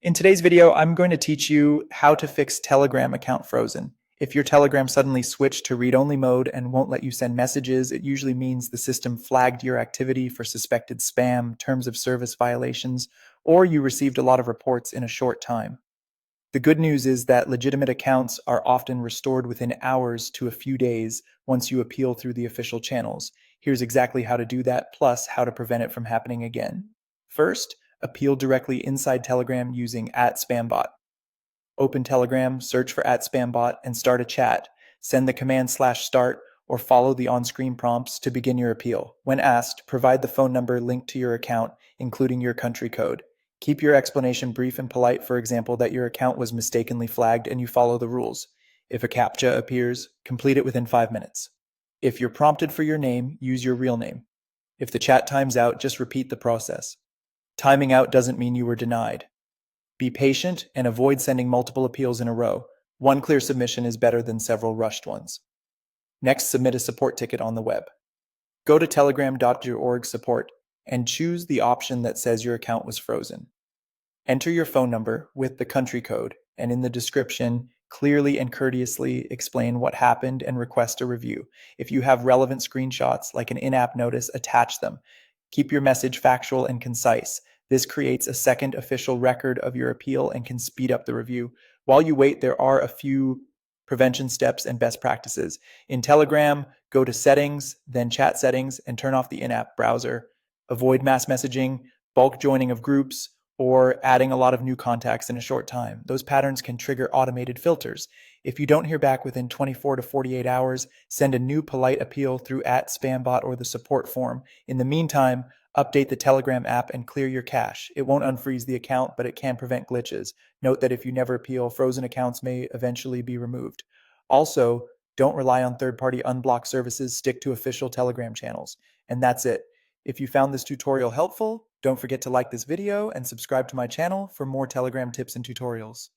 In today's video, I'm going to teach you how to fix Telegram account frozen. If your Telegram suddenly switched to read-only mode and won't let you send messages, it usually means the system flagged your activity for suspected spam, terms of service violations, or you received a lot of reports in a short time. The good news is that legitimate accounts are often restored within hours to a few days once you appeal through the official channels. Here's exactly how to do that, plus how to prevent it from happening again. First, appeal directly inside Telegram using @spambot. Open Telegram, search for @spambot, and start a chat. Send the command /start or follow the on-screen prompts to begin your appeal. When asked, provide the phone number linked to your account, including your country code. Keep your explanation brief and polite, for example, that your account was mistakenly flagged and you follow the rules. If a CAPTCHA appears, complete it within 5 minutes. If you're prompted for your name, use your real name. If the chat times out, just repeat the process. Timing out doesn't mean you were denied. Be patient and avoid sending multiple appeals in a row. One clear submission is better than several rushed ones. Next, submit a support ticket on the web. Go to telegram.org support and choose the option that says your account was frozen. Enter your phone number with the country code, and in the description, clearly and courteously explain what happened and request a review. If you have relevant screenshots, like an in-app notice, attach them. Keep your message factual and concise. This creates a second official record of your appeal and can speed up the review. While you wait, there are a few prevention steps and best practices. In Telegram, go to Settings, then Chat Settings, and turn off the in-app browser. Avoid mass messaging, bulk joining of groups, or adding a lot of new contacts in a short time. Those patterns can trigger automated filters. If you don't hear back within 24 to 48 hours, send a new polite appeal through @spambot or the support form. In the meantime, update the Telegram app and clear your cache. It won't unfreeze the account, but it can prevent glitches. Note that if you never appeal, frozen accounts may eventually be removed. Also, don't rely on third-party unblocked services, stick to official Telegram channels. And that's it. If you found this tutorial helpful, don't forget to like this video and subscribe to my channel for more Telegram tips and tutorials.